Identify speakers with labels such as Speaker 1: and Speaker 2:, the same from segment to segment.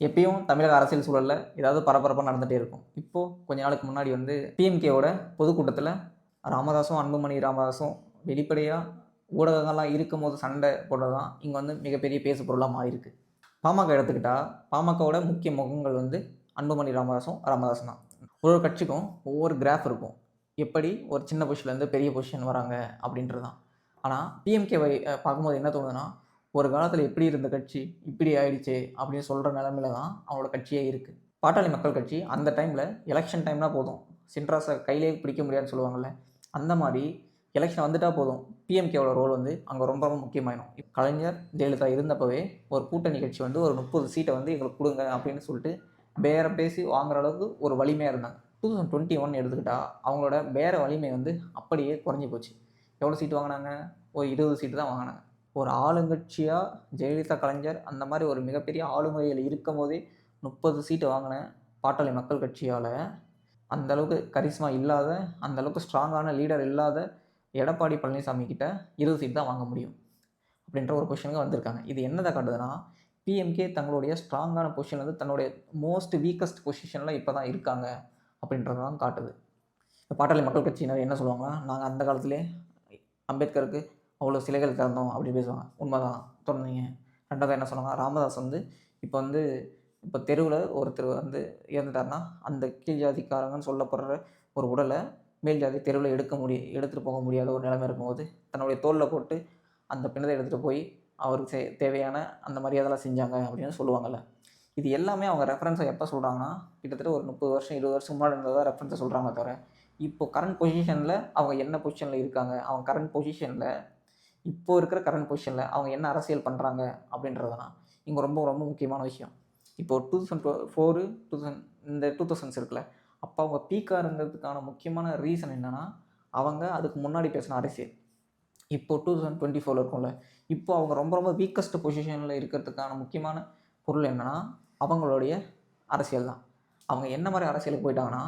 Speaker 1: எப்பயும் தமிழக அரசியல் சூழல்ல ஏதாவது பரபரப்பா நடந்துட்டே இருக்கும். இப்போ கொஞ்ச நாளுக்கு முன்னாடி பிஎம்கேவோட பொதுக்கூட்டத்தில ராமதாஸும், அன்புமணி ராமதாஸும் வெளிப்படையா ஊடகங்கள்லாம் இருக்கும்போது சண்டை போடுறது தான் இங்க மிகப்பெரிய பேசு பொருளா மாறியிருக்கு. பாமக எடுத்துக்கிட்டா, பாமகவோட முக்கிய முகங்கள் அன்புமணி ராமதாஸும் தான். ஒரு ஒரு கட்சிக்கும் ஒவ்வொரு கிராஃப் இருக்கும். எப்படி ஒரு சின்ன பொசிஷன்லேருந்து பெரிய பொசிஷன் வராங்க அப்படின்றது தான். ஆனா பிஎம்கேவை பார்க்கும்போது என்ன தோணுதுன்னா, ஒரு காலத்தில் எப்படி இருந்த கட்சி இப்படி ஆயிடுச்சே அப்படின்னு சொல்கிற நிலமையில தான் அவங்களோட கட்சியே இருக்குது. பாட்டாளி மக்கள் கட்சி அந்த டைமில் எலெக்ஷன் டைம்னா போதும், சின்ராஸை கையிலே பிடிக்க முடியாதுன்னு சொல்லுவாங்கள்ல, அந்த மாதிரி எலெக்ஷன் வந்துட்டால் போதும் பிஎம்கேவோட ரோல் அங்கே ரொம்ப ரொம்ப முக்கியமாயிடும். கலைஞர் ஜெயலலிதா இருந்தப்பவே ஒரு கூட்டணி கட்சி ஒரு 30 சீட்டை எங்களுக்கு கொடுங்க அப்படின்னு சொல்லிட்டு பேரம் பேசி வாங்குற அளவுக்கு ஒரு வலிமையாக இருந்தாங்க. 2021 எடுத்துக்கிட்டா அவங்களோட பேர வலிமை அப்படியே குறைஞ்சி போச்சு. எவ்வளோ சீட்டு வாங்கினாங்க? ஒரு 20 சீட்டு தான் வாங்கினாங்க. ஒரு ஆளுங்கட்சியாக ஜெயலலிதா, கலைஞர் அந்த மாதிரி ஒரு மிகப்பெரிய ஆளுமையில் இருக்கும் போதே 30 சீட்டு வாங்கின பாட்டாளி மக்கள் கட்சியால் அந்தளவுக்கு கரிஸ்மா இல்லாத, அந்தளவுக்கு ஸ்ட்ராங்கான லீடர் இல்லாத எடப்பாடி பழனிசாமி கிட்ட 20 சீட் தான் வாங்க முடியும் அப்படின்ற ஒரு பொசிஷனுக்கு வந்திருக்காங்க. இது என்னதை காட்டுதுன்னா, பிஎம்கே தங்களுடைய ஸ்ட்ராங்கான பொசிஷன் தன்னுடைய மோஸ்ட் வீக்கஸ்ட் பொசிஷனில் இப்போ தான் இருக்காங்க அப்படின்றது தான் காட்டுது. இப்போ பாட்டாளி மக்கள் கட்சியினர் என்ன சொல்லுவாங்கன்னா, நாங்கள் அந்த காலத்திலே அம்பேத்கருக்கு அவ்வளோ சிலைகள் திறந்தோம் அப்படி பேசுவாங்க. உண்மைதான், திறந்தீங்க. ரெண்டாவது என்ன சொன்னாங்க, ராமதாஸ் இப்போ இப்போ தெருவில் ஒருத்தர் இறந்துட்டாருன்னா, அந்த கீழ் ஜாதிக்காரங்கன்னு சொல்லப்படுற ஒரு உடலை மேல் ஜாதி தெருவில் எடுத்துகிட்டு போக முடியாத ஒரு நிலைமை இருக்கும்போது தன்னுடைய தோளில் போட்டு அந்த பிணத்தை எடுத்துகிட்டு போய் அவருக்கு தேவையான அந்த மரியாதைலாம் செஞ்சாங்க அப்படின்னு சொல்லுவாங்கள்ல. இது எல்லாமே அவங்க ரெஃபரன்ஸை எப்போ சொல்கிறாங்கன்னா, கிட்டத்தட்ட ஒரு 30 வருஷம் 20 வருஷம் முன்னாடி இருந்ததாக ரெஃபரன்ஸை சொல்கிறாங்க. தவிர இப்போது கரண்ட் பொசிஷனில் அவங்க என்ன பொசிஷனில் இருக்காங்க, அவங்க கரண்ட் பொசிஷனில் இப்போ இருக்கிற கரண்ட் பொசிஷனில் அவங்க என்ன அரசியல் பண்ணுறாங்க அப்படின்றதுனா இங்கே ரொம்ப ரொம்ப முக்கியமான விஷயம். இப்போது 2004 இந்த 2000s இருக்குல்ல, அப்போ அவங்க பீக்காக இருந்ததுக்கான முக்கியமான ரீசன் என்னென்னா, அவங்க அதுக்கு முன்னாடி பேசின அரசியல். இப்போது 2024 இருக்கும்ல, இப்போ அவங்க ரொம்ப ரொம்ப வீக்கஸ்ட் பொசிஷனில் இருக்கிறதுக்கான முக்கியமான பொருள் என்னென்னா, அவங்களுடைய அரசியல் தான். அவங்க என்ன மாதிரி அரசியலுக்கு போயிட்டாங்கன்னா,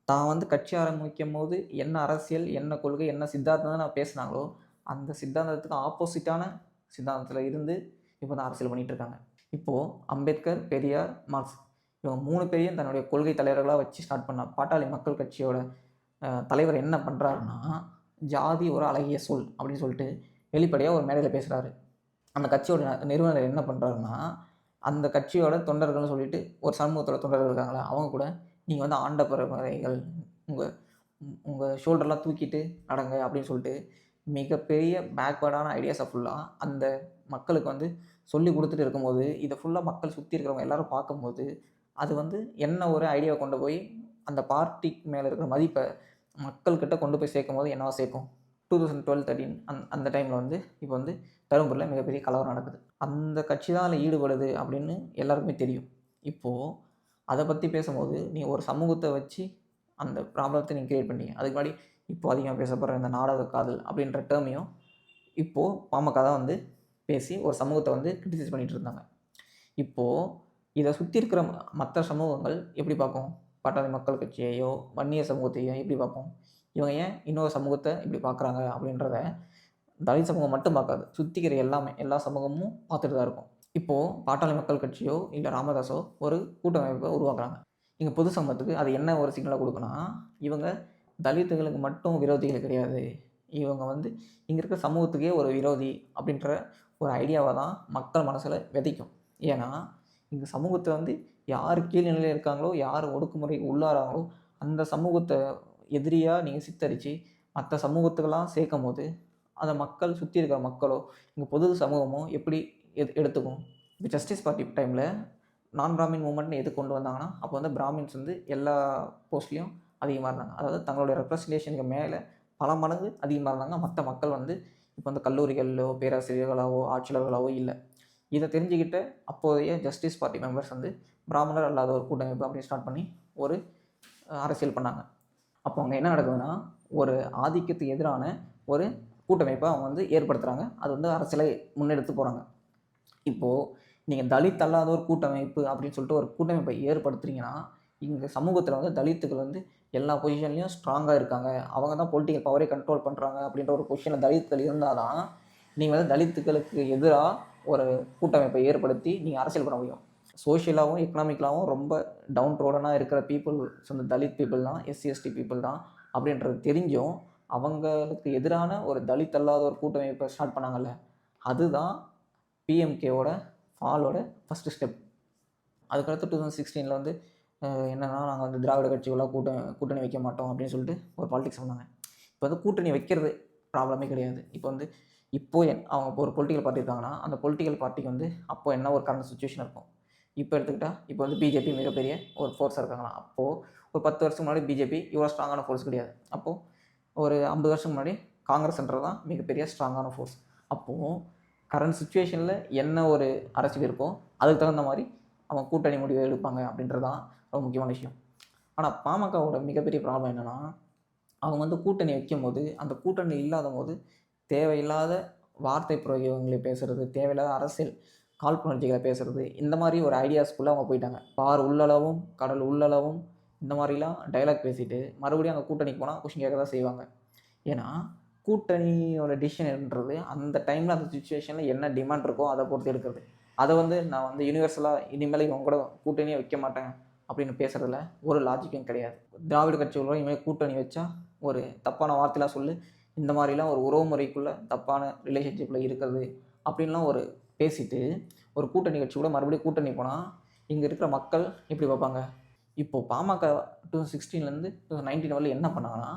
Speaker 1: தான் கட்சி ஆரம்பிக்கும் போது என்ன அரசியல், என்ன கொள்கை, என்ன சித்தாந்தம் நான் பேசுனாங்களோ அந்த சித்தாந்தத்துக்கு ஆப்போசிட்டான சித்தாந்தத்தில் இருந்து இப்போ தான் அரசியல் பண்ணிகிட்ருக்காங்க. இப்போது அம்பேத்கர், பெரியார், மார்க்ஸ் இவங்க 3 பேரையும் தன்னுடைய கொள்கை தலைவர்களாக வச்சு ஸ்டார்ட் பண்ண பாட்டாளி மக்கள் கட்சியோட தலைவர் என்ன பண்ணுறாருன்னா, ஜாதி ஒரு அழகிய சொல் அப்படின்னு சொல்லிட்டு வெளிப்படையாக ஒரு மேடையில் பேசுகிறாரு. அந்த கட்சியோட நிறுவனர் என்ன பண்ணுறாருன்னா, அந்த கட்சியோட தொண்டர்கள்னு சொல்லிட்டு ஒரு சமூகத்தோட தொண்டர்கள் இருக்காங்களா, அவங்க கூட நீங்கள் ஆண்ட பரம்பரைகள் உங்கள் உங்கள் ஷோல்டர்லாம் தூக்கிட்டு நடங்க அப்படின்னு சொல்லிட்டு மிகப்பெரிய பேக்வேர்டான ஐடியாஸை ஃபுல்லாக அந்த மக்களுக்கு சொல்லி கொடுத்துட்டு இருக்கும்போது, இதை ஃபுல்லாக மக்கள் சுற்றி இருக்கிறவங்க எல்லோரும் பார்க்கும்போது, அது என்ன ஒரு ஐடியாவை கொண்டு போய் அந்த பார்ட்டிக்கு மேலே இருக்கிற மதிப்பை மக்கள்கிட்ட கொண்டு போய் சேர்க்கும்போது என்னவா சேர்க்கும்? 2012-13 அந்த டைமில் இப்போ தருமபுரியில் மிகப்பெரிய கலவரம் நடக்குது. அந்த கட்சி தான் அதில் ஈடுபடுது அப்படின்னு எல்லாருக்குமே தெரியும். இப்போது அதை பற்றி பேசும்போது நீங்கள் ஒரு சமூகத்தை வச்சு அந்த ப்ராப்ளத்தை நீங்கள் கிரியேட் பண்ணீங்க. அதுக்கு முன்னாடி இப்போ அதிகமாக பேசப்படுற இந்த நாடக காதல் அப்படின்ற டேர்மையும் இப்போது பாமக தான் பேசி ஒரு சமூகத்தை கிரிட்டிசைஸ் பண்ணிகிட்டு இருந்தாங்க. இப்போது இதை சுற்றி இருக்கிற மற்ற சமூகங்கள் எப்படி பார்க்கும்? பாட்டாளி மக்கள் கட்சியையோ வன்னிய சமூகத்தையோ எப்படி பார்ப்போம்? இவங்க ஏன் இன்னொரு சமூகத்தை இப்படி பார்க்குறாங்க அப்படின்றத தலித் சமூகம் மட்டும் பார்க்காது, சுற்றிக்கிற எல்லா சமூகமும் பார்த்துட்டு தான் இருக்கும். இப்போது பாட்டாளி மக்கள் கட்சியோ இல்லை ராமதாஸோ ஒரு கூட்டமைப்பை உருவாக்குறாங்க. இங்கே பொது சமூகத்துக்கு அது என்ன ஒரு சிக்னலாக கொடுக்கணும்னா, இவங்க தலித்துகளுக்கு மட்டும் விரோதிகள் கிடையாது, இவங்க இங்கே இருக்கிற சமூகத்துக்கே ஒரு விரோதி அப்படின்ற ஒரு ஐடியாவை தான் மக்கள் மனசில் விதைக்கும். ஏன்னா இங்கே சமூகத்தை யார் கீழ்நிலையில் இருக்காங்களோ, யார் ஒடுக்குமுறைக்கு உள்ளாராங்களோ அந்த சமூகத்தை எதிரியாக நீங்கள் சித்தரித்து மற்ற சமூகத்துக்கெல்லாம் சேர்க்கும் போது அந்த மக்கள் சுற்றி இருக்கிற மக்களோ இங்கே பொது சமூகமோ எப்படி எடுத்துக்கும்? இப்போ ஜஸ்டிஸ் பார்ட்டி டைமில் நான் பிராமின் மூமெண்ட்னு எது கொண்டு வந்தாங்கன்னா, அப்போ பிராமின்ஸ் எல்லா போஸ்ட்லேயும் அதிகமாக இருந்தாங்க. அதாவது தங்களுடைய ரெப்ரசன்டேஷனுக்கு மேலே பல மடங்கு அதிகமாக இருந்தாங்க. மற்ற மக்கள் இப்போ கல்லூரிகளிலோ பேராசிரியர்களாவோ ஆட்சியாளர்களாவோ இல்லை. இதை தெரிஞ்சுக்கிட்ட அப்போதைய ஜஸ்டிஸ் பார்ட்டி மெம்பர்ஸ் பிராமணர் அல்லாத ஒரு கூட்டமைப்பு அப்படின்னு ஸ்டார்ட் பண்ணி ஒரு அரசியல் பண்ணாங்க. அப்போ அங்கே என்ன நடக்குதுன்னா, ஒரு ஆதிக்கத்துக்கு எதிரான ஒரு கூட்டமைப்பை அவங்க ஏற்படுத்துகிறாங்க. அது அரசியலை முன்னெடுத்து போகிறாங்க. இப்போது நீங்கள் தலித் அல்லாத ஒரு கூட்டமைப்பு அப்படின்னு சொல்லிட்டு ஒரு கூட்டமைப்பை ஏற்படுத்துறீங்கன்னா, இங்கே சமூகத்தில் தலித்துகள் எல்லா பொசிஷன்லேயும் ஸ்ட்ராங்காக இருக்காங்க, அவங்க தான் பொலிட்டிக்கல் பவரே கண்ட்ரோல் பண்ணுறாங்க அப்படின்ற ஒரு பொசிஷனில் தலித்துகள் இருந்தால் தான் நீங்கள் தலித்துகளுக்கு எதிராக ஒரு கூட்டமைப்பை ஏற்படுத்தி நீங்கள் அரசியல் பண்ண முடியும். சோஷியலாகவும் எக்கனாமிக்கலாகவும் ரொம்ப டவுன் ரோடனாக இருக்கிற பீப்புள்ஸ் வந்து தலித் பீப்புள் தான், எஸ்சி எஸ்டி பீப்புள் தான் அப்படின்றது தெரிஞ்சும் அவங்களுக்கு எதிரான ஒரு தலித் அல்லாத ஒரு கூட்டமைப்பை ஸ்டார்ட் பண்ணாங்கல்ல, அதுதான் பிஎம்கேவோட ஃபாலோட ஃபஸ்ட்டு ஸ்டெப். அதுக்கடுத்து 2016 வந்து என்னென்னா நாங்கள் வந்து திராவிட கட்சிகளாக கூட்டணி வைக்க மாட்டோம் அப்படின்னு சொல்லிட்டு ஒரு பாலிடிக்ஸ் சொன்னாங்க. இப்போ வந்து கூட்டணி வைக்கிறது ப்ராப்ளமே கிடையாது. இப்போ வந்து அவங்க ஒரு பொலிட்டிக்கல் பார்ட்டி இருக்காங்கன்னா அந்த பொலிட்டிக்கல் பார்ட்டிக்கு வந்து அப்போ என்ன ஒரு கரண்ட் சுச்சுவேஷன் இருக்கும். இப்போ எடுத்துக்கிட்டால் இப்போ வந்து பிஜேபி மிகப்பெரிய ஒரு ஃபோர்ஸாக இருக்காங்களா, அப்போது ஒரு 10 வருஷத்துக்கு முன்னாடி பிஜேபி இவ்வளோ ஸ்ட்ராங்கான ஃபோர்ஸ் கிடையாது. அப்போது ஒரு 50 வருஷத்துக்கு முன்னாடி காங்கிரஸ்ன்றது தான் மிகப்பெரிய ஸ்ட்ராங்கான ஃபோர்ஸ். அப்போது கரண்ட் சுச்சுவேஷனில் என்ன ஒரு அரசியல் இருக்கோ அதுக்கு தகுந்த மாதிரி அவங்க கூட்டணி முடிவை எடுப்பாங்க அப்படின்றது தான் ரொம்ப முக்கியமான விஷயம். ஆனால் பாமகவோட மிகப்பெரிய ப்ராப்ளம் என்னென்னா, அவங்க வந்து கூட்டணி வைக்கும் போது அந்த கூட்டணி இல்லாத போது தேவையில்லாத வார்த்தை பிரயோகங்களை பேசுகிறது, தேவையில்லாத அரசியல் காழ்ப்புணர்ச்சிகளை பேசுகிறது, இந்த மாதிரி ஒரு ஐடியாஸ்க்குள்ளே அவங்க போயிட்டாங்க. பார் உள்ளளவும் கடல் உள்ளளவும் இந்த மாதிரிலாம் டைலாக் பேசிட்டு மறுபடியும் அங்கே கூட்டணிக்கு போனால் கொஷின் கேட்க தான் செய்வாங்க. ஏன்னா கூட்டணியோட டிசிஷன்ன்றது அந்த டைமில் அந்த சுச்சுவேஷனில் என்ன டிமாண்ட் இருக்கோ அதை பொறுத்து எடுக்கிறது. அதை வந்து நான் வந்து யூனிவர்சலாக இனிமேல் இவங்க கூட கூட்டணியே வைக்க மாட்டேன் அப்படின்னு பேசுகிறதுல ஒரு லாஜிக்கும் கிடையாது. திராவிட கட்சிகளோட இனிமேல் கூட்டணி வச்சா ஒரு தப்பான வார்த்தைலாம் சொல்லு, இந்த மாதிரிலாம் ஒரு உறவு முறைக்குள்ளே தப்பான ரிலேஷன்ஷிப்பில் இருக்கிறது அப்படின்லாம் ஒரு பேசிட்டு ஒரு கூட்டணி கட்சி கூட மறுபடியும் கூட்டணி போனால் இங்கே இருக்கிற மக்கள் எப்படி பார்ப்பாங்க? இப்போது பாமக 2016 2019 வரல என்ன பண்ணாங்கன்னா,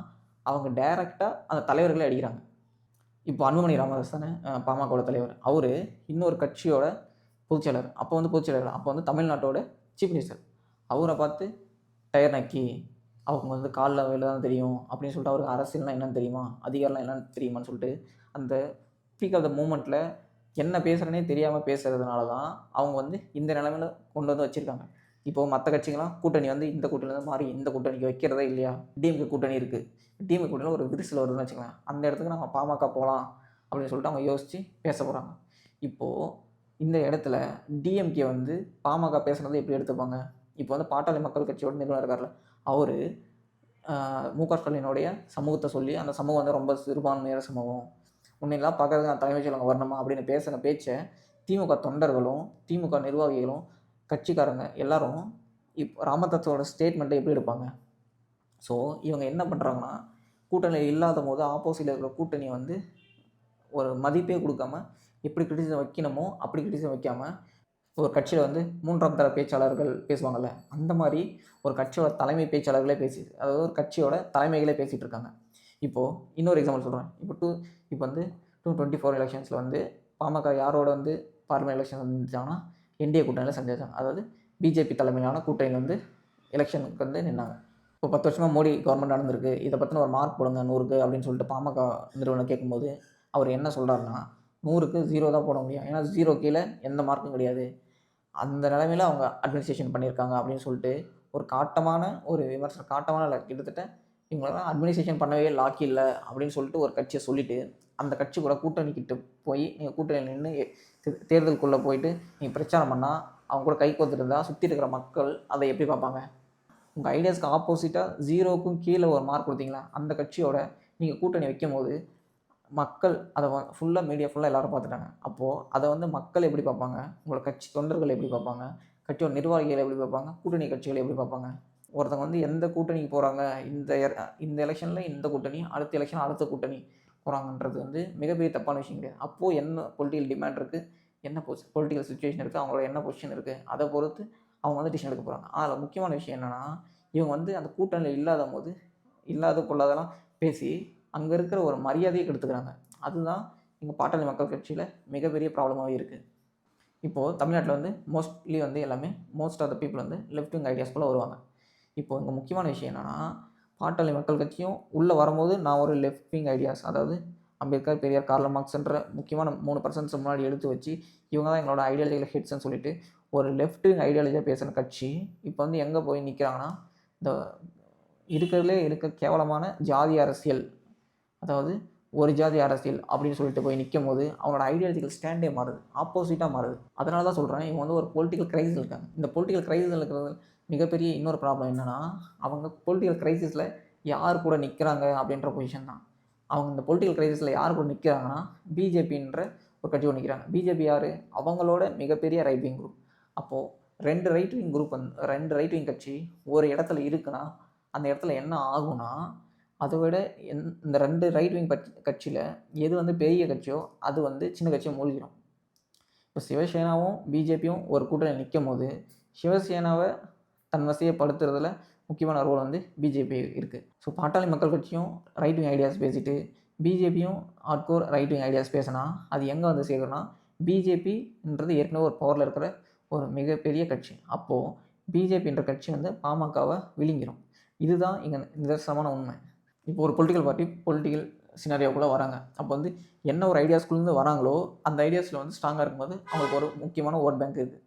Speaker 1: அவங்க டைரெக்டாக அந்த தலைவர்களை அடிக்கிறாங்க. இப்போ அன்புமணி ராமதாஸ் தானே பாமகவோட தலைவர், அவர் இன்னொரு கட்சியோட பொதுச்செயலர், அப்போ வந்து தமிழ்நாட்டோட சீஃப் மினிஸ்டர், அவரை பார்த்து டயர் நக்கி அவங்க வந்து காலில் வேலை தான் தெரியும் அப்படின்னு சொல்லிட்டு அவருக்கு அரசியல்னால் என்னென்னு தெரியுமா, அதிகாரம்லாம் என்னென்னு தெரியுமான்னு சொல்லிட்டு அந்த பீக் ஆஃப் த மூமெண்ட்டில் என்ன பேசுகிறேனே தெரியாமல் பேசுகிறதுனால தான் அவங்க வந்து இந்த நிலைமையில் கொண்டு வந்து வச்சுருக்காங்க. இப்போது மற்ற கட்சிகள்லாம் கூட்டணி வந்து இந்த கூட்டணியில் மாறி இந்த கூட்டணிக்கு வைக்கிறதே இல்லையா, டிஎம்கே கூட்டணி இருக்குது, டிஎம்கே கூட்டணியில் ஒரு விரிசல் வருதுன்னு வச்சுக்கலாம், அந்த இடத்துக்கு நம்ம பாமக போகலாம் அப்படின்னு சொல்லிட்டு அவங்க யோசித்து பேச போகிறாங்க. இப்போது இந்த இடத்துல டிஎம்கே வந்து பாமக பேசுனது எப்படி எடுத்துப்பாங்க? இப்போ வந்து பாட்டாளி மக்கள் கட்சியோட நிறுவனர் இருக்கார்ல, அவர் மு.க. ஸ்டாலினுடைய சமூகத்தை சொல்லி அந்த சமூகம் வந்து ரொம்ப சிறுபான்மையான சமூகம், முன்னெல்லாம் பார்க்கறதுக்கு நான் தலைமைச் செயலகம் வரணுமா அப்படின்னு பேசின பேச்சை திமுக தொண்டர்களும் திமுக நிர்வாகிகளும் கட்சிக்காரங்க எல்லாரும் இப்போ ராமதாஸோட ஸ்டேட்மெண்ட்டை எப்படி எடுப்பாங்க? ஸோ இவங்க என்ன பண்ணுறாங்கன்னா, கூட்டணி இல்லாத போது ஆப்போசிட்டில் இருக்கிற கூட்டணியை வந்து ஒரு மதிப்பே கொடுக்காம எப்படி கிரிட்டிசிசம் வைக்கணுமோ அப்படி கிரிட்டிசிசம் வைக்காமல் ஒரு கட்சியில் வந்து 3ஆம் தர பேச்சாளர்கள் பேசுவாங்கள்ல, அந்த மாதிரி ஒரு கட்சியோட தலைமை பேச்சாளர்களே அதாவது ஒரு கட்சியோட தலைமைகளே பேசிகிட்டு இருக்காங்க. இப்போது இன்னொரு எக்ஸாம்பிள் சொல்கிறேன். இப்போ வந்து 2024 எலெக்ஷன்ஸில் வந்து பாமக யாரோட வந்து பார்லிமெண்ட் எலெக்ஷன் வந்துச்சாங்கன்னா என்டிஏ கூட்டணியில் செஞ்சாங்க. அதாவது பிஜேபி தலைமையிலான கூட்டணியில் வந்து எலெக்ஷனுக்கு வந்து நின்னாங்க. இப்போ 10 வருஷமாக மோடி கவர்மெண்ட் நடந்திருக்கு, இதை பற்றின ஒரு மார்க் போடுங்க 100க்கு அப்படின்னு சொல்லிட்டு பாமக நிறுவனம் கேட்கும்போது அவர் என்ன சொல்கிறாருன்னா, 100க்கு 0 தான் போட முடியும், ஏன்னா 0 கீழே எந்த மார்க்கும் கிடையாது, அந்த நிலைமையில் அவங்க அட்மினிஸ்ட்ரேஷன் பண்ணியிருக்காங்க அப்படின்னு சொல்லிட்டு ஒரு காட்டமான ஒரு விமர்சனம், காட்டமான கிட்டத்தட்ட இவங்களாம் அட்மினிஸ்ட்ரேஷன் பண்ணவே லாக்கி இல்லை அப்படின்னு சொல்லிட்டு ஒரு கட்சியை சொல்லிவிட்டு அந்த கட்சி கூட கூட்டணிக்கிட்ட போய் நீங்கள் கூட்டணியில் நின்று தேர்தலுக்குள்ளே போயிட்டு நீங்கள் பிரச்சாரம் பண்ணால் அவங்க கூட கை கோத்துட்டு இருந்தால் சுற்றி இருக்கிற மக்கள் அதை எப்படி பார்ப்பாங்க? உங்கள் ஐடியாஸ்க்கு ஆப்போசிட்டாக 0க்கும் கீழே ஒரு மார்க் கொடுத்தீங்களா அந்த கட்சியோட நீங்கள் கூட்டணி வைக்கும் போது மக்கள் அதை ஃபுல்லாக மீடியா ஃபுல்லாக எல்லோரும் பார்த்துட்டாங்க. அப்போது அதை வந்து மக்கள் எப்படி பார்ப்பாங்க? உங்களோட கட்சி தொண்டர்கள் எப்படி பார்ப்பாங்க? கட்சியோட நிர்வாகிகள் எப்படி பார்ப்பாங்க? கூட்டணி கட்சிகளை எப்படி பார்ப்பாங்க? ஒருத்தவங்க வந்து எந்த கூட்டணிக்கு போகிறாங்க, இந்த எலெக்ஷனில் இந்த கூட்டணி, அடுத்த எலெக்ஷன் அடுத்த கூட்டணி போகிறாங்கன்றது வந்து மிகப்பெரிய தப்பான விஷயம் கிடையாது. அப்போது என்ன பொலிட்டிக்கல் டிமாண்ட் இருக்குது, என்ன பொலிட்டிக்கல் சுச்சுவேஷன் இருக்குது, அவங்களோட என்ன பொசிஷன் இருக்குது, அதை பொறுத்து அவங்க வந்து டிசிஷன் எடுக்க போகிறாங்க. அதில் முக்கியமான விஷயம் என்னென்னா, இவங்க வந்து அந்த கூட்டணியில் இல்லாத பொல்லாதெல்லாம் பேசி அங்கே இருக்கிற ஒரு மரியாதையை கெடுத்துக்கிறாங்க. அதுதான் எங்கள் பாட்டாளி மக்கள் கட்சியில் மிகப்பெரிய ப்ராப்ளமாகவே இருக்குது. இப்போது தமிழ்நாட்டில் வந்து மோஸ்ட்லி வந்து எல்லாமே மோஸ்ட் ஆஃப் த பீப்புள் வந்து லெஃப்ட் விங் ஐடியாஸ்குள்ளே வருவாங்க. இப்போது இங்கே முக்கியமான விஷயம் என்னென்னா, பாட்டாளி மக்கள் கட்சியும் உள்ளே வரும்போது நான் ஒரு லெஃப்ட் விங் ஐடியாஸ், அதாவது அம்பேத்கர், பெரியார், கார்ல் மார்க்ஸ்ன்ற முக்கியமான 3% முன்னாடி எடுத்து வச்சு இவங்க தான் எங்களோட ஐடியாலஜியில் ஹிட்ஸ்ன்னு சொல்லிட்டு ஒரு லெஃப்ட் விங் ஐடியாலஜியாக பேசுகிற கட்சி இப்போ வந்து எங்கே போய் நிற்கிறாங்கன்னா, இந்த இருக்க கேவலமான ஜாதி அரசியல், அதாவது ஒரு ஜாதி அரசியல் அப்படின்னு சொல்லிட்டு போய் நிற்கும் போது அவங்களோட ஐடியாலஜிக்கல் ஸ்டாண்டே மாறுது, ஆப்போசிட்டாக மாறுது. அதனால தான் சொல்கிறேன், இவங்க வந்து ஒரு பொலிட்டிக்கல் கிரைசிஸ் இருக்காங்க. இந்த பொலிட்டிக்கல் கிரைசிஸில் இருக்கிறது மிகப்பெரிய இன்னொரு ப்ராப்ளம் என்னென்னா, அவங்க பொலிட்டிக்கல் கிரைசிஸில் யார் கூட நிற்கிறாங்க அப்படின்ற பொசிஷன் தான். அவங்க இந்த பொலிட்டிக்கல் கிரைசிஸில் யார் கூட நிற்கிறாங்கன்னா பிஜேபின்ற ஒரு கட்சி கூட நிற்கிறாங்க. பிஜேபி யார்? அவங்களோட மிகப்பெரிய ரைட் விங் குரூப். அப்போது 2 right wing group 2 right wing கட்சி ஒரு இடத்துல இருக்குன்னா அந்த இடத்துல என்ன ஆகும்னா, அதை விட இந்த 2 ரைட் விங் கட்சியில் எது வந்து பெரிய கட்சியோ அது வந்து சின்ன கட்சியை மூழ்கிடும். இப்போ சிவசேனாவும் பிஜேபியும் ஒரு கூட்டணியில் நிற்கும் போது சிவசேனாவை தன் வசையப்படுத்துறதுல முக்கியமான ரோல் வந்து பிஜேபி இருக்குது. ஸோ பாட்டாளி மக்கள் கட்சியும் ரைட் விங் ஐடியாஸ் பேசிட்டு பிஜேபியும் ஹார்ட்கோர் ரைட் விங் ஐடியாஸ் பேசினா அது எங்கே வந்து சேர்க்கணும்னா, பிஜேபின்றது ஏற்கனவே ஒரு பவரில் இருக்கிற ஒரு மிகப்பெரிய கட்சி. அப்போது பிஜேபின்ற கட்சி வந்து பாமகவை விழுங்கிடும். இதுதான் இங்கே நிதர்சனமான உண்மை. இப்போ ஒரு பொலிட்டிக்கல் பார்ட்டி பொலிட்டிக்கல் சினாரியோக்குள்ளே வராங்க. அப்போ வந்து என்ன ஒரு ஐடியாஸ்குள்ளேருந்து வராங்களோ அந்த ஐடியாஸில் வந்து ஸ்ட்ராங்காக இருக்கும்போது அவங்களுக்கு ஒரு முக்கியமான ஓட் பேங்க் இருக்குது.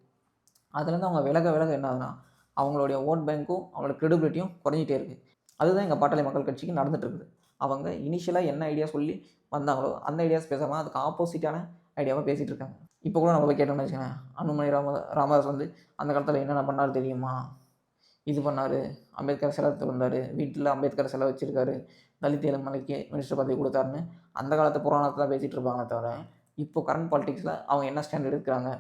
Speaker 1: அதுலேருந்து அவங்க விலக என்ன ஆகுதுன்னா அவங்களுடைய ஓட் பேங்க்கும் அவங்களோட க்ரெடிபிலிட்டியும் குறைஞ்சிட்டே இருக்குது. அதுதான் எங்கள் பாட்டாளி மக்கள் கட்சிக்கு நடந்துட்டு இருக்குது. அவங்க இனிஷியலாக என்ன ஐடியா சொல்லி வந்தாங்களோ அந்த ஐடியாஸ் பேசாமல் அதுக்கு ஆப்போசிட்டான ஐடியாவாக பேசிகிட்டு இருக்காங்க. இப்போ கூட நம்ம போய் கேட்டோம்னு வச்சுக்கோங்க, அன்புமணி ராமதாஸ் வந்து அந்த காலத்தில் என்னென்ன பண்ணாலும் தெரியுமா, இது பண்ணார், அம்பேத்கர் சிலை திறந்தார், வீட்டில் அம்பேத்கர் சிலை வச்சுருக்காரு, தலித் ஏழுமலைக்கு மினிஸ்டர் பதவி கொடுத்தாருன்னு அந்த காலத்து புராணத்தை தான் பேசிகிட்டு இருப்பாங்க தவிர இப்போ கரண்ட் பாலிடிக்ஸில் அவங்க என்ன ஸ்டாண்ட் எடுக்கிறாங்க,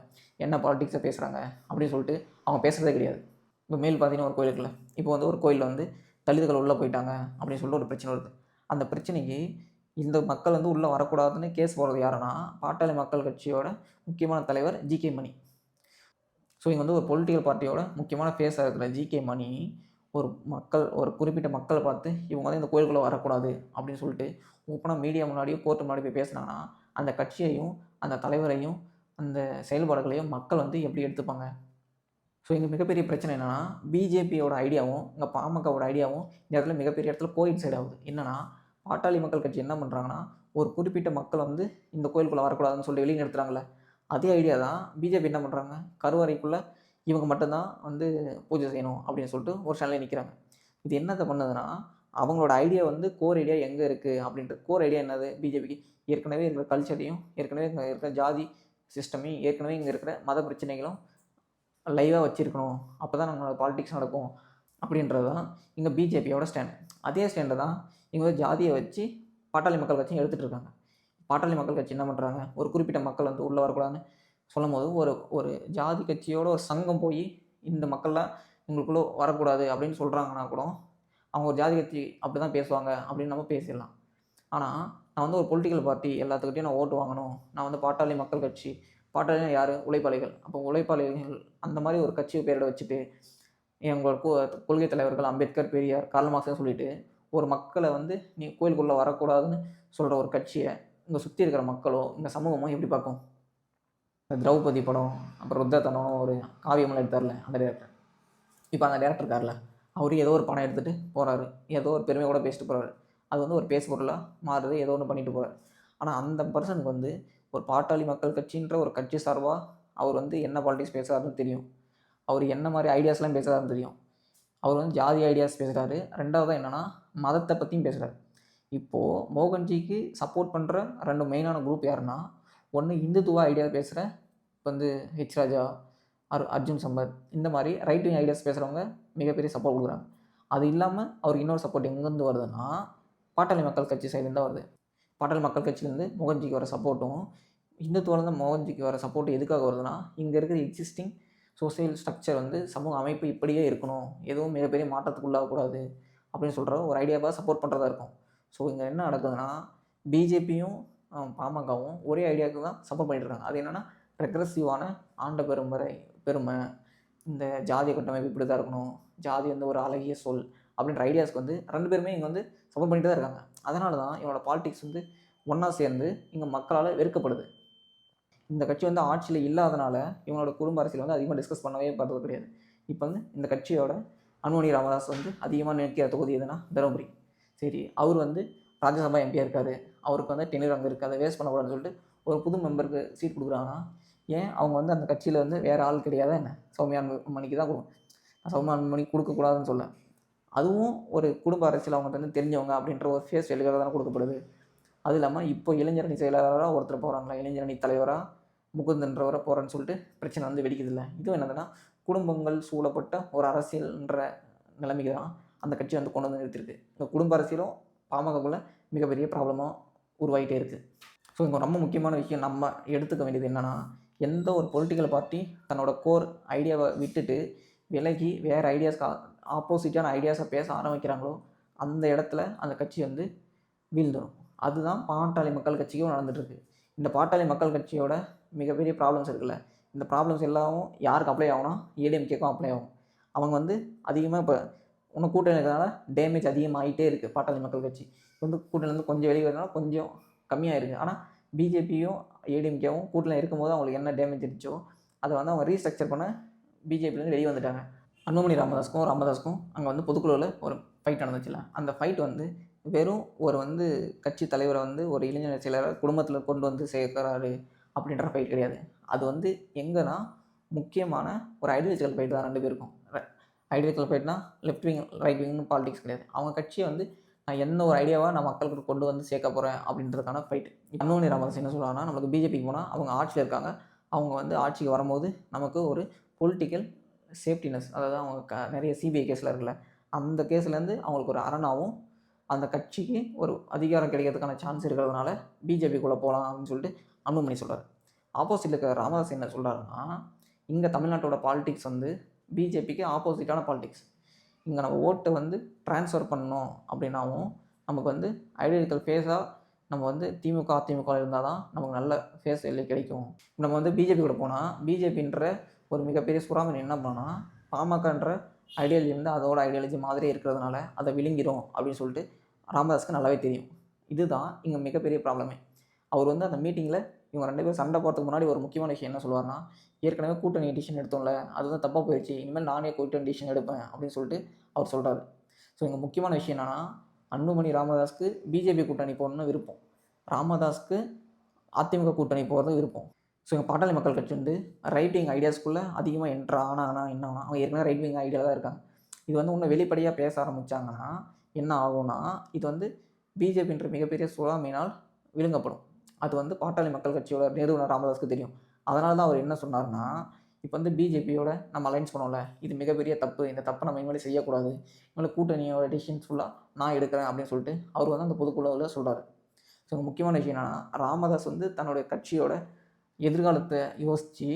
Speaker 1: என்ன பாலிடிக்ஸை பேசுகிறாங்க அப்படின்னு சொல்லிட்டு அவங்க பேசுகிறதே கிடையாது. இப்போ மேல் பார்த்தீங்கன்னா ஒரு கோயில் இருக்குல்ல, இப்போ வந்து ஒரு கோயிலில் வந்து தலித்துகள் உள்ளே போயிட்டாங்க அப்படின்னு சொல்லிட்டு ஒரு பிரச்சனை வருது. அந்த பிரச்சனைக்கு இந்த மக்கள் வந்து உள்ளே வரக்கூடாதுன்னு கேஸ் போடுறது யாருன்னா பாட்டாளி மக்கள் கட்சியோட முக்கியமான தலைவர் ஜி.கே. மணி. ஸோ இங்கே வந்து ஒரு பொலிட்டிக்கல் பார்ட்டியோட முக்கியமான ஃபேஸாக இருக்கிற ஜி.கே. மணி ஒரு குறிப்பிட்ட மக்களை பார்த்து இவங்க வந்து இந்த கோயிலுக்குள்ளே வரக்கூடாது அப்படின்னு சொல்லிட்டு ஓப்பனாக மீடியா முன்னாடியோ கோர்ட்டு முன்னாடி போய் பேசினாங்கன்னா அந்த கட்சியையும் அந்த தலைவரையும் அந்த செயல்பாடுகளையும் மக்கள் வந்து எப்படி எடுத்துப்பாங்க? ஸோ இங்கே மிகப்பெரிய பிரச்சனை என்னென்னா, பிஜேபியோட ஐடியாவும் இங்கே பாமகவோட ஐடியாவும் இந்த இடத்துல மிகப்பெரிய இடத்துல கோயின்சைட் ஆகுது. என்னென்னா, பாட்டாளி மக்கள் கட்சி என்ன பண்ணுறாங்கன்னா, ஒரு குறிப்பிட்ட மக்கள் வந்து இந்த கோயிலுக்குள்ளே வரக்கூடாதுன்னு சொல்லி வெளியே நிறுத்துறாங்களே, அதே ஐடியா தான் பிஜேபி என்ன பண்ணுறாங்க, கருவறைக்குள்ளே இவங்க மட்டும்தான் வந்து பூஜை செய்யணும் அப்படின்னு சொல்லிட்டு ஒரு சேனலில் நிற்கிறாங்க. இது என்னத்தை பண்ணுதுன்னா, அவங்களோட ஐடியா வந்து கோர் ஐடியா எங்கே இருக்குது அப்படின்ட்டு. கோர் ஐடியா என்னது? பிஜேபிக்கு ஏற்கனவே இருக்கிற கல்ச்சரையும் ஏற்கனவே இங்கே இருக்கிற ஜாதி சிஸ்டமையும் ஏற்கனவே இங்கே இருக்கிற மத பிரச்சனைகளும் லைவாக வச்சுருக்கணும், அப்போ தான் நம்மளோட பாலிடிக்ஸ் நடக்கும் அப்படின்றது தான் இங்கே பிஜேபியோட ஸ்டாண்ட். அதே ஸ்டாண்டை தான் இங்கே வந்து ஜாதியை வச்சு பாட்டாளி மக்கள் கட்சியும் எடுத்துகிட்டு இருக்காங்க. பாட்டாளி மக்கள் கட்சி என்ன பண்ணுறாங்க, ஒரு குறிப்பிட்ட மக்கள் வந்து உள்ளே வரக்கூடாதுன்னு சொல்லும் போது ஒரு ஜாதி கட்சியோட ஒரு சங்கம் போய் இந்த மக்கள்லாம் உங்களுக்குள்ளே வரக்கூடாது அப்படின்னு சொல்கிறாங்கன்னா கூட அவங்க ஒரு ஜாதி கட்சி அப்படி தான் பேசுவாங்க அப்படின்னு நம்ம பேசிடலாம். ஆனால் நான் வந்து ஒரு பொலிட்டிக்கல் பார்ட்டி எல்லாத்துக்கிட்டையும் நான் ஓட்டு வாங்கணும், நான் வந்து பாட்டாளி மக்கள் கட்சி, பாட்டாளினா யார்? உழைப்பாளிகள். அப்போ உழைப்பாளிகள் அந்த மாதிரி ஒரு கட்சியை பேரிட வச்சுட்டு எங்களோட கொள்கை தலைவர்கள் அம்பேத்கர், பெரியார், கார்ல் மார்க்ஸ்னு சொல்லிட்டு ஒரு மக்களை வந்து நீ கோயிலுக்குள்ளே வரக்கூடாதுன்னு சொல்கிற ஒரு கட்சியை இங்கே சுற்றி இருக்கிற மக்களோ இந்த சமூகமோ எப்படி பார்க்கும்? இந்த திரௌபதி படம், அப்புறம் ருத்ரதாண்டவம் ஒரு காவியமெல்லாம் எடுத்தார்ல அந்த டேரக்டர், இப்போ அந்த டேரக்டர் இருக்கார்ல, அவரு ஏதோ ஒரு படம் எடுத்துகிட்டு போகிறாரு, ஏதோ ஒரு பெருமை கூட பேசிட்டு போகிறாரு, அது வந்து ஒரு பேசு பொருளாக மாறுது, ஏதோ ஒன்று பண்ணிட்டு போகிறார். ஆனால் அந்த பர்சனுக்கு வந்து ஒரு பாட்டாளி மக்கள் கட்சின்ற ஒரு கட்சி சார்பாக அவர் வந்து என்ன பாலிடிக்ஸ் பேசுகிறாருன்னு தெரியும், அவர் என்ன மாதிரி ஐடியாஸ்லாம் பேசுகிறாருன்னு தெரியும். அவர் வந்து ஜாதி ஐடியாஸ் பேசுகிறாரு. ரெண்டாவது என்னென்னா மதத்தை பற்றியும் பேசுகிறாரு. இப்போது மோகன்ஜிக்கு சப்போர்ட் பண்ணுற 2 மெயினான குரூப் யாருன்னா, ஒன்று இந்துத்துவ ஐடியா பேசுகிற இப்போ வந்து ஹெச் ராஜா, அர்ஜுன் சம்பத், இந்த மாதிரி ரைட் விங் ஐடியாஸ் பேசுகிறவங்க மிகப்பெரிய சப்போர்ட் கொடுக்குறாங்க. அது இல்லாமல் அவருக்கு இன்னொரு சப்போர்ட் எங்கேருந்து வருதுன்னா பாட்டாளி மக்கள் கட்சி சைடுலேருந்து தான் வருது. பாட்டாளி மக்கள் கட்சியிலேருந்து மோகன்ஜிக்கு வர சப்போர்ட்டும் இந்துத்துவலேருந்து மோகன்ஜிக்கு வர சப்போர்ட் எதுக்காக வருதுன்னா, இங்கே இருக்கிற எக்ஸிஸ்டிங் சோசியல் ஸ்ட்ரக்சர் வந்து சமூக அமைப்பு இப்படியே இருக்கணும், எதுவும் மிகப்பெரிய மாற்றத்துக்குள்ளாகக்கூடாது அப்படின்னு சொல்கிற ஒரு ஐடியாவாக சப்போர்ட் பண்ணுறதா இருக்கும். ஸோ இங்கே என்ன நடக்குதுன்னா, பிஜேபியும் பாமகவும் ஒரே ஐடியாவுக்கு தான் சப்போர்ட் பண்ணிட்டுருக்காங்க. அது என்னென்னா ரெக்ரெசிவான ஆண்ட பெருமை, இந்த ஜாதிய கட்டமைப்பு இப்படி தான் இருக்கணும், ஜாதி வந்து ஒரு அழகிய சொல் அப்படின்ற ஐடியாஸ்க்கு வந்து 2 பேருமே இங்கே வந்து சப்போர்ட் பண்ணிட்டு தான் இருக்காங்க. அதனால தான் இவனோட பாலிடிக்ஸ் வந்து ஒன்றா சேர்ந்து இங்கே மக்களால் வெறுக்கப்படுது. இந்த கட்சி வந்து ஆட்சியில் இல்லாதனால இவங்களோட குடும்ப அரசியல் வந்து அதிகமாக டிஸ்கஸ் பண்ணவே பண்ணுறது கிடையாது. இப்போ வந்து இந்த கட்சியோட அன்புமணி ராமதாஸ் வந்து அதிகமாக நினைக்கிற தொகுதி எதுனா தருமபுரி. சரி, அவர் வந்து ராஜ்யசபா எம்பியாக இருக்கார், அவருக்கு வந்து டென்யூர் அங்கே இருக்குது, அதை வேஸ்ட் பண்ணக்கூடாதுன்னு சொல்லிட்டு ஒரு புது மெம்பருக்கு சீட் கொடுக்குறாங்கன்னா, ஏன் அவங்க வந்து அந்த கட்சியில் வந்து வேறு ஆள் கிடையாதா என்ன? சௌமியா அன்புமணிக்கு தான் கொடுக்கும். சௌமியா அன்புமணிக்கு கொடுக்கக்கூடாதுன்னு சொல்ல, அதுவும் ஒரு குடும்ப அரசியல் அவங்க வந்து தெரிஞ்சவங்க அப்படின்ற ஒரு ஃபேஸ் வேல்யூவாக தானே கொடுக்கப்படுது. அது இல்லாமல் இப்போ இளைஞரணி செயலாளராக ஒருத்தர் போகிறாங்களா, இளைஞரணி தலைவராக முகுந்தன்றவரை போகிறேன்னு சொல்லிட்டு பிரச்சனை வந்து வெடிக்குதில்லை. இதுவும் என்னதுன்னா குடும்பங்கள் சூழப்பட்ட ஒரு அரசியல்ன்ற நிலைமைக்கு தான் அந்த கட்சி வந்து கொண்டு வந்து நிறுத்திருக்கு. இந்த குடும்ப அரசியலும் பாமகக்குள்ளே மிகப்பெரிய ப்ராப்ளமாக உருவாகிட்டே இருக்குது. ஸோ இங்கே ரொம்ப முக்கியமான விஷயம் நம்ம எடுத்துக்க வேண்டியது என்னென்னா, எந்த ஒரு பொலிட்டிக்கல் பார்ட்டி தன்னோட கோர் ஐடியாவை விட்டுட்டு விலகி வேறு ஐடியாஸ்க்கு ஆப்போசிட்டான ஐடியாஸை பேச ஆரம்பிக்கிறாங்களோ அந்த இடத்துல அந்த கட்சி வந்து வீழ்ந்துடும். அதுதான் பாட்டாளி மக்கள் கட்சிக்கும் நடந்துகிட்ருக்கு. இந்த பாட்டாளி மக்கள் கட்சியோட மிகப்பெரிய ப்ராப்ளம்ஸ் இருக்குல்ல, இந்த ப்ராப்ளம்ஸ் எல்லாம் யாருக்கு அப்ளை ஆகும்னா ஏடிஎம்கேக்கும் அப்ளை ஆகும். அவங்க வந்து அதிகமாக இப்போ இன்னும் கூட்டணி இருக்கிறதுனால டேமேஜ் அதிகமாகிட்டே இருக்குது. பாட்டாளி மக்கள் கட்சி வந்து கூட்டணிலேருந்து கொஞ்சம் வெளியே வரனால கொஞ்சம் கம்மியாக இருக்குது. ஆனால் பிஜேபியும் ஏடிஎம்கேவும் கூட்டணி இருக்கும்போது அவங்களுக்கு என்ன டேமேஜ் இருந்துச்சோ அதை வந்து அவங்க ரீஸ்ட்ரக்சர் பண்ண பிஜேபிலேருந்து வெளியே வந்துட்டாங்க. அன்புமணி ராமதாஸுக்கும் அங்கே வந்து பொதுக்குழுவில் ஒரு ஃபைட் நடந்துச்சுல, அந்த ஃபைட் வந்து வெறும் ஒரு வந்து கட்சி தலைவரை வந்து ஒரு இளைஞர் சிலரை குடும்பத்தில் கொண்டு வந்து சேர்க்குறாரு அப்படின்ற ஃபைட் கிடையாது. அது வந்து எங்கன்னா முக்கியமான ஒரு ஐடியாலஜிக்கல் ஃபைட் தான் ரெண்டு பேருக்கும். ஐடியாலஜிக்கல் ஃபைட்னா லெஃப்ட் விங் ரைட் விங்னு பாலிடிக்ஸ் கிடையாது. அவங்க கட்சியை வந்து நான் என்ன ஒரு ஐடியாவை நான் மக்களுக்கு கொண்டு வந்து சேர்க்க போகிறேன் அப்படின்றதுக்கான ஃபைட். அன்புமணி ராமதாஸ் என்ன சொல்கிறாங்கன்னா, நம்மளுக்கு பிஜேபிக்கு போனால் அவங்க ஆட்சியில் இருக்காங்க, அவங்க வந்து ஆட்சிக்கு வரும்போது நமக்கு ஒரு பொலிட்டிக்கல் சேஃப்டினஸ், அதாவது அவங்க நிறைய சிபிஐ கேஸில் இருக்குல்ல, அந்த கேஸ்லேருந்து அவங்களுக்கு ஒரு அரணாகவும் அந்த கட்சிக்கு ஒரு அதிகாரம் கிடைக்கிறதுக்கான சான்ஸ் இருக்கிறதுனால பிஜேபிக்குள்ளே போகலாம் அப்படின்னு சொல்லிட்டு அன்புமணி சொல்கிறார். ஆப்போசிட்டில் இருக்கிற ராமதாஸ் என்ன சொல்கிறாருன்னா, இங்கே தமிழ்நாட்டோட பாலிடிக்ஸ் வந்து பிஜேபிக்கு ஆப்போசிட்டான பாலிடிக்ஸ். இங்கே நம்ம ஓட்டை வந்து ட்ரான்ஸ்ஃபர் பண்ணணும் அப்படின்னாவும் நமக்கு வந்து ஐடியாலஜிக்கல் ஃபேஸாக நம்ம வந்து திமுக அதிமுக இருந்தால் தான் நமக்கு நல்ல ஃபேஸ் எல்லாம் கிடைக்கும். நம்ம வந்து பிஜேபி கூட போனால் பிஜேபின்ற ஒரு மிகப்பெரிய சுறாமணி என்ன பண்ணால் பாமகன்ற ஐடியாலஜி வந்து அதோட ஐடியாலஜி மாதிரி இருக்கிறதுனால அதை விழுங்கிடும் அப்படின்னு சொல்லிட்டு ராமதாஸ்க்கு நல்லாவே தெரியும். இதுதான் இங்கே மிகப்பெரிய ப்ராப்ளமே. அவர் வந்து அந்த மீட்டிங்கில் இவங்க ரெண்டு பேரும் சண்டை போகிறதுக்கு முன்னாடி ஒரு முக்கியமான விஷயம் என்ன சொல்லுவார்னா, ஏற்கனவே கூட்டணி டிசிஷன் எடுத்தோம்ல, அது வந்து தப்பாக போயிடுச்சு, இனிமேல் நானே கூட்டணி டிசிஷன் எடுப்பேன் அப்படின்னு சொல்லிட்டு அவர் சொல்கிறாரு. ஸோ இங்கே முக்கியமான விஷயம் என்னென்னா, அன்புமணி ராமதாஸ்க்கு பிஜேபி கூட்டணி போகணுன்னு விருப்பம், ராமதாஸ்க்கு அதிமுக கூட்டணி போகிறது விருப்பம். ஸோ எங்கள் பாட்டாளி மக்கள் கட்சி வந்து ரைட் விங் ஐடியாஸ்க்குள்ளே அதிகமாக என்ட்ரு ஆனால் என்ன ஆகுனா, அவங்க ஏற்கனவே ரைட் விங் ஐடியா தான் இருக்காங்க. இது வந்து இன்னும் வெளிப்படையாக பேச ஆரம்பித்தாங்கன்னா என்ன ஆகும்னா, இது வந்து பிஜேபின்ற மிகப்பெரிய சுறாமீனால் விழுங்கப்படும். அது வந்து பாட்டாளி மக்கள் கட்சியோட நிறுவனர் ராமதாஸ்க்கு தெரியும். அதனால தான் அவர் என்ன சொன்னார்னா, இப்போ வந்து பிஜேபியோட நம்ம அலைன்ஸ் பண்ணோம்ல, இது மிகப்பெரிய தப்பு, இந்த தப்பை நம்ம இனிமேல் செய்யக்கூடாது, இனிமேல் கூட்டணியோட டிசிஷன்ஸ் ஃபுல்லாக நான் எடுக்கிறேன் அப்படின்னு சொல்லிட்டு அவர் வந்து அந்த பொதுக்குழுவில் சொல்கிறார். ஸோ முக்கியமான விஷயம் என்னென்னா, ராமதாஸ் வந்து தன்னுடைய கட்சியோட எதிர்காலத்தை யோசித்து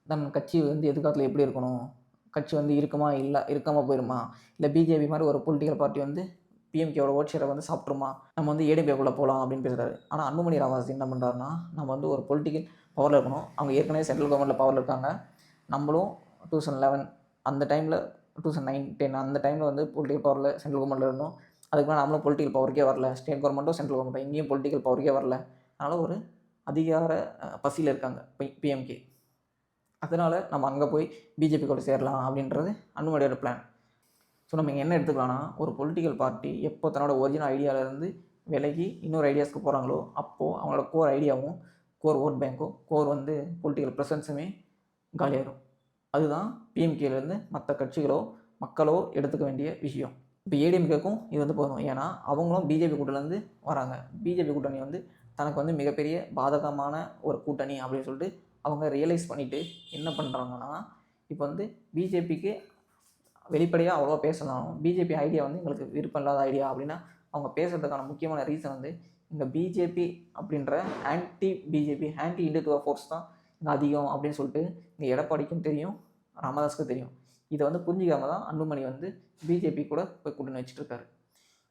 Speaker 1: தன் கட்சி வந்து எதிர்காலத்தில் எப்படி இருக்கணும், கட்சி வந்து இருக்குமா இல்லை இருக்காமல் போயிடுமா, இல்லை பிஜேபி மாதிரி ஒரு பொலிட்டிக்கல் பார்ட்டி வந்து பிஎம்கேவோட ஓட் ஷேரை வந்து சாப்பிட்ருமா, நம்ம வந்து ஏடிஎம்கேக்குள்ளே போகலாம் அப்படின்னு பேசுகிறாரு. ஆனால் அன்புமணி ராமதாஸ் என்ன பண்ணுறாருன்னா, நம்ம வந்து ஒரு பொலிட்டிக்கல் பவரில் இருக்கணும், அவங்க ஏற்கனவே சென்ட்ரல் கவர்மெண்ட்டில் பவரில் இருக்காங்க, நம்மளும் 2011 அந்த டைமில் 2009-10 அந்த டைமில் வந்து பொலிட்டிக்கல் பவரில் சென்ட்ரல் கவர்மெண்ட்டில் இருந்தோம். அதுக்கு மேலே நம்மளும் பொலிட்டிக்கல் பவருக்கே வரல, ஸ்டேட் கவர்மெண்ட்டும் சென்ட்ரல் கவர்மெண்ட்டும் இங்கேயும் பொலிட்டிக்கல் பவருக்கே வரல. அதனால் ஒரு அதிகார பசியில் இருக்காங்க பிஎம்கே. அதனால் நம்ம அங்கே போய் பிஜேபி கூட சேரலாம் அப்படின்றது அன்புமணியோட பிளான். ஸோ நம்ம இங்கே என்ன எடுத்துக்கலாம்னா, ஒரு பொலிட்டிக்கல் பார்ட்டி எப்போ தன்னோட ஒரிஜினல் ஐடியாவிலேருந்து விலகி இன்னொரு ஐடியாஸ்க்கு போகிறாங்களோ அப்போது அவங்களோட கோர் ஐடியாவும் கோர் ஓட் பேங்க்கும் கோர் வந்து பொலிட்டிக்கல் ப்ரெசன்ஸுமே காலியாயிடும். அதுதான் பிஎம்கேலேருந்து மற்ற கட்சிகளோ மக்களோ எடுத்துக்க வேண்டிய விஷயம். இப்போ ஏடிஎம்கேக்கும் இது வந்து போதும், ஏன்னா அவங்களும் பிஜேபி கூட்டணிலேருந்து வராங்க. பிஜேபி கூட்டணி வந்து தனக்கு வந்து மிகப்பெரிய பாதகமான ஒரு கூட்டணி அப்படின்னு சொல்லிட்டு அவங்க ரியலைஸ் பண்ணிவிட்டு என்ன பண்ணுறாங்கன்னா, இப்போ வந்து பிஜேபிக்கு வெளிப்படையாக அவ்வளோவா பேசலாம், பிஜேபி ஐடியா வந்து எங்களுக்கு விருப்பம் இல்லாத ஐடியா அப்படின்னா அவங்க பேசுகிறதுக்கான முக்கியமான ரீசன் வந்து இந்த பிஜேபி அப்படின்ற ஆன்டி இந்துத்துவ ஃபோர்ஸ் தான் இங்கே அதிகம் அப்படின்னு சொல்லிட்டு இங்கே எடப்பாடிக்கும் தெரியும், ராமதாஸுக்கும் தெரியும். இதை வந்து புரிஞ்சிக்காம தான் அன்புமணி வந்து பிஜேபி கூட போய் கூட்டணி வச்சுட்ருக்காரு.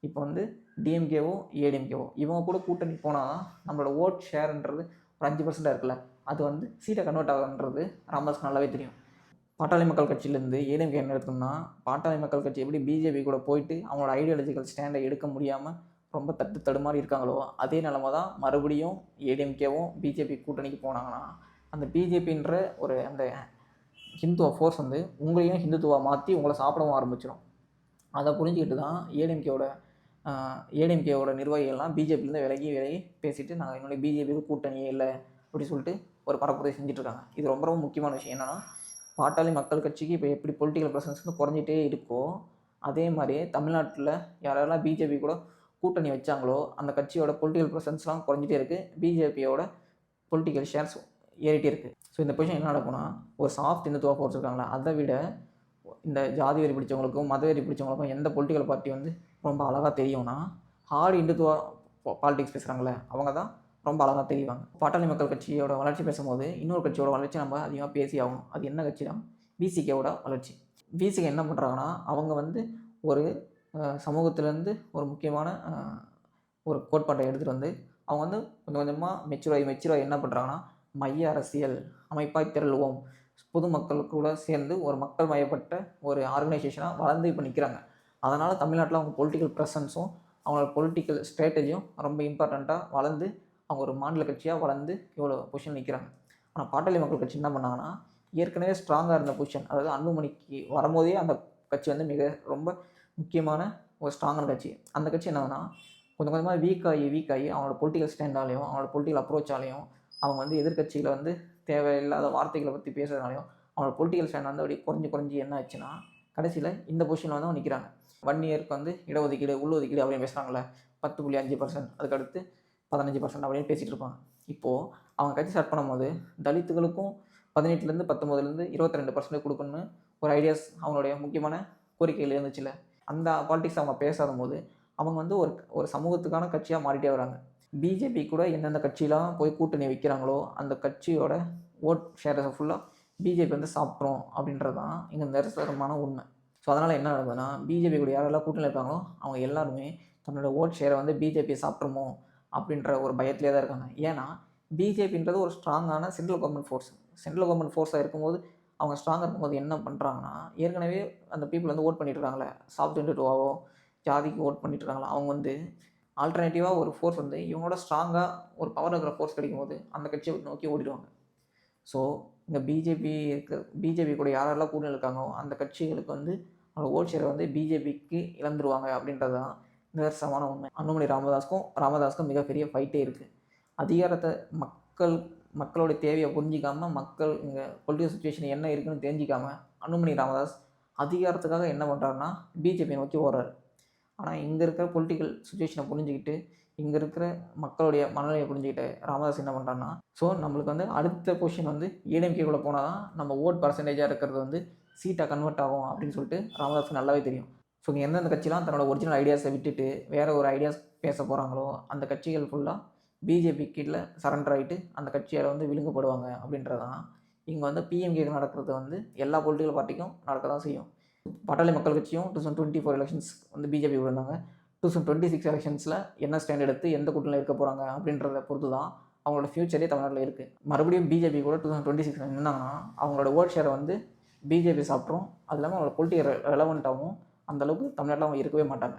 Speaker 1: இப்போ வந்து டிஎம்கேவோ ஏடிஎம்கேவோ இவங்க கூட கூட்டணி போனால் தான் நம்மளோட ஓட் ஷேர்ன்றது ஒரு 5% இருக்குல்ல, அது வந்து சீட்டை கன்வெர்ட் ஆகுன்றது ராமதாஸ்க்கு நல்லாவே தெரியும். பாட்டாளி மக்கள் கட்சியிலேருந்து ஏடிஎம்கே என்ன எடுத்தோம்னா, பாட்டாளி மக்கள் கட்சி எப்படி பிஜேபி கூட போயிட்டு அவங்களோட ஐடியாலஜிக்கல் ஸ்டாண்டை எடுக்க முடியாமல் ரொம்ப தடுமாறி இருக்காங்களோ அதே நிலமை தான் மறுபடியும் ஏடிஎம்கேவும் பிஜேபி கூட்டணிக்கு போனாங்கன்னா அந்த பிஜேபின்ற ஒரு அந்த ஹிந்துவா ஃபோர்ஸ் வந்து உங்களையும் ஹிந்துத்துவா மாற்றி உங்களை சாப்பிடவும் ஆரம்பிச்சிடும். அதை புரிஞ்சுக்கிட்டு தான் ஏடிஎம்கேவோட நிர்வாகிகள்லாம் பிஜேபியிலேருந்து விலகி பேசிவிட்டு நாங்கள் என்னுடைய பிஜேபிக்கு கூட்டணியே இல்லை அப்படி சொல்லிட்டு ஒரு பரப்புரை செஞ்சிட்ருக்காங்க. இது ரொம்ப ரொம்ப முக்கியமான விஷயம். என்னென்னா, பாட்டாளி மக்கள் கட்சிக்கு இப்போ எப்படி பொலிட்டிக்கல் ப்ரெசன்ஸ் வந்து குறைஞ்சிட்டே இருக்கோ அதே மாதிரி தமிழ்நாட்டில் யாரெல்லாம் பிஜேபி கூட கூட்டணி வச்சாங்களோ அந்த கட்சியோட பொலிட்டிக்கல் ப்ரெசன்ஸ்லாம் குறைஞ்சிட்டே இருக்குது, பிஜேபியோட பொலிட்டிக்கல் ஷேர்ஸ் ஏறிட்டே இருக்குது. ஸோ இந்த பொசிஷன் என்ன நடக்கும்னா, ஒரு சாஃப்ட் இந்துத்துவா ஃபோர்ஸ் இருக்காங்களா அதை விட இந்த ஜாதி வெறி பிடிச்சவங்களுக்கும் மத வெறி பிடிச்சவங்களுக்கும் எந்த பொலிட்டிக்கல் பார்ட்டி வந்து ரொம்ப அழகாக தெரியும்னா, ஹார்டு இந்துத்துவா பாலிடிக்ஸ் பேசுகிறாங்களே அவங்க தான் ரொம்ப அழகாக தெரிவாங்க. பாட்டாளி மக்கள் கட்சியோட வளர்ச்சி பேசும்போது இன்னொரு கட்சியோட வளர்ச்சி நம்ம அதிகமாக பேசி ஆகணும். அது என்ன கட்சி தான்? விசிகேவோட வளர்ச்சி. விசிகே என்ன பண்ணுறாங்கன்னா, அவங்க வந்து ஒரு சமூகத்திலேருந்து ஒரு முக்கியமான ஒரு கோட்பாட்டை எடுத்துகிட்டு வந்து அவங்க வந்து கொஞ்சம் கொஞ்சமாக மெச்சூராகி என்ன பண்ணுறாங்கன்னா, மைய அரசியல் அமைப்பாய் திரளுவோம், பொதுமக்கள் கூட சேர்ந்து ஒரு மக்கள் மயப்பட்ட ஒரு ஆர்கனைசேஷனாக வளர்ந்து இப்போ நிற்கிறாங்க. அதனால் தமிழ்நாட்டில் அவங்க பொலிட்டிக்கல் ப்ரெசன்ஸும் அவங்களோட பொலிட்டிக்கல் ஸ்ட்ராட்டஜியும் ரொம்ப இம்பார்ட்டண்ட்டாக வளர்ந்து அவங்க ஒரு மாநில கட்சியாக வளர்ந்து இவ்வளோ பொசிஷன் நிற்கிறாங்க. ஆனால் பாட்டாளி மக்கள் கட்சி என்ன பண்ணாங்கன்னா, ஏற்கனவே ஸ்ட்ராங்காக இருந்த பொசிஷன், அதாவது அன்புமணிக்கு வரும்போதே அந்த கட்சி வந்து ரொம்ப முக்கியமான ஒரு ஸ்ட்ராங்கான கட்சி. அந்த கட்சி என்னன்னா கொஞ்சம் கொஞ்சமாக வீக்காகி அவங்களோட பொலிட்டிக்கல் ஸ்டாண்டாலையும் அவங்களோட பொலிட்டிக்கல் அப்ரோச்சாலையும் அவங்க வந்து எதிர்கட்சியில் வந்து தேவையில்லாத வார்த்தைகளை பற்றி பேசுறதுனாலையும் அவங்களோட பொலிட்டிக்கல் ஸ்டாண்ட் வந்து அப்படியே குறைஞ்சி என்ன ஆச்சுன்னா, கடைசியில் இந்த பொசிஷனில் வந்து அவங்க நிற்கிறாங்க. 1 இயருக்கு வந்து இடஒதுக்கீடு உள்ளொதுக்கீடு அப்படின்னு பேசுகிறாங்களே, 10.5%, அதுக்கடுத்து 15% அப்படின்னு பேசிகிட்டு இருப்பாங்க. இப்போது அவங்க கட்சி ஸ்டார்ட் பண்ணும்போது தலித்துகளுக்கும் 18லேருந்து 19லேருந்து 22% கொடுக்கணும்னு ஒரு ஐடியாஸ் அவங்களுடைய முக்கியமான கோரிக்கைகள் இருந்துச்சுல்ல. அந்த பாலிடிக்ஸ் அவங்க பேசாத போது அவங்க வந்து ஒரு சமூகத்துக்கான கட்சியாக மாறிட்டே வராங்க. பிஜேபி கூட எந்தெந்த கட்சியெலாம் போய் கூட்டணி வைக்கிறாங்களோ அந்த கட்சியோட ஓட் ஷேரை ஃபுல்லாக பிஜேபி வந்து சாப்பிட்றோம் அப்படின்றது தான் இங்கே நிதர்சனமான உண்மை. ஸோ அதனால் என்ன நடக்குதுன்னா, பிஜேபி கூட யாரெல்லாம் கூட்டணி இருக்காங்களோ அவங்க எல்லாருமே தன்னோட ஓட் ஷேரை வந்து பிஜேபி சாப்பிட்ருமோ அப்படின்ற ஒரு பயத்திலே தான் இருக்காங்க. ஏன்னா பிஜேபின்றது ஒரு ஸ்ட்ராங்கான சென்ட்ரல் கவர்மெண்ட் ஃபோர்ஸாக இருக்கும்போது அவங்க ஸ்ட்ராங்காக இருக்கும்போது என்ன பண்ணுறாங்கன்னா, ஏற்கனவே அந்த பீப்புள் வந்து ஓட் பண்ணிட்டு இருக்காங்களே, சாஃப்ட் இன்டியூவாவோ ஜாதிக்கு ஓட் பண்ணிட்டு இருக்காங்களா, அவங்க வந்து ஆல்டர்னேட்டிவாக ஒரு ஃபோர்ஸ் வந்து இவங்களோட ஸ்ட்ராங்காக ஒரு பவர் இருக்கிற ஃபோர்ஸ் கிடைக்கும்போது அந்த கட்சியை நோக்கி ஓடிடுவாங்க. ஸோ இந்த பிஜேபி கூட யாரெல்லாம் கூட்டணி இருக்காங்களோ அந்த கட்சிகளுக்கு வந்து அவங்க ஓட் ஷேரை வந்து பிஜேபிக்கு இழந்துருவாங்க அப்படின்றது தான் நிதர்சனமான உண்மை. அன்புமணி ராமதாஸுக்கும் மிகப்பெரிய ஃபைட்டே இருக்குது. அதிகாரத்தை மக்களோட தேவையை புரிஞ்சிக்காமல், மக்கள் இங்கே பொலிட்டிக்கல் சுச்சுவேஷன் என்ன இருக்குன்னு தெரிஞ்சிக்காமல் அன்புமணி ராமதாஸ் அதிகாரத்துக்காக என்ன பண்ணுறாருன்னா பிஜேபியை நோக்கி ஓடுறாரு. ஆனால் இங்கே இருக்கிற பொலிட்டிக்கல் சுச்சுவேஷனை புரிஞ்சுக்கிட்டு, இங்கே இருக்கிற மக்களுடைய மனநிலையை புரிஞ்சுக்கிட்டு ராமதாஸ் என்ன பண்ணுறாருன்னா, ஸோ நம்மளுக்கு வந்து அடுத்த பொசிஷன் வந்து ஏடிஎம்கேக்குள்ளே போனால் தான் நம்ம ஓட் பர்சன்டேஜாக இருக்கிறது வந்து சீட்டாக கன்வெர்ட் ஆகும் அப்படின்னு சொல்லிட்டு ராமதாஸுக்கு நல்லாவே தெரியும். ஸோ இங்கே எந்தெந்த கட்சிலாம் தன்னோட ஒரிஜினல் ஐடியாஸை விட்டுட்டு வேறு ஒரு ஐடியாஸ் பேச போகிறாங்களோ அந்த கட்சிகள் ஃபுல்லாக பிஜேபி கீழே சரண்டர் ஆகிட்டு அந்த கட்சியால் வந்து விழுங்கப்படுவாங்க அப்படின்றதான் இங்கே வந்து பிஎம்கேக்கு நடக்கிறது வந்து எல்லா பொலிட்டிக்கல் பார்ட்டிக்கும் நடக்க தான் செய்யும். பாட்டாளி மக்கள் கட்சியும் 2024 எலெக்ஷன்ஸ் வந்து பிஜேபி இருந்தாங்க. 2026 எலெக்ஷன்ஸில் என்ன ஸ்டாண்ட் எடுத்து எந்த கூட்டணியில் இருக்க போகிறாங்க அப்படின்றத பொறுத்து தான் அவங்களோட ஃப்யூச்சரே தமிழ்நாட்டில் இருக்குது. மறுபடியும் பிஜேபி கூட 2026 நின்னாங்கன்னா அவங்களோட ஓட் ஷேரை வந்து பிஜேபி சாப்பிட்ரும். அது இல்லாமல் அவங்களோட பொலிட்டிக்கல் ரெலவெண்ட்டாகவும் அந்தளவுக்கு தமிழ்நாட்டில் அவங்க இருக்கவே மாட்டாங்க.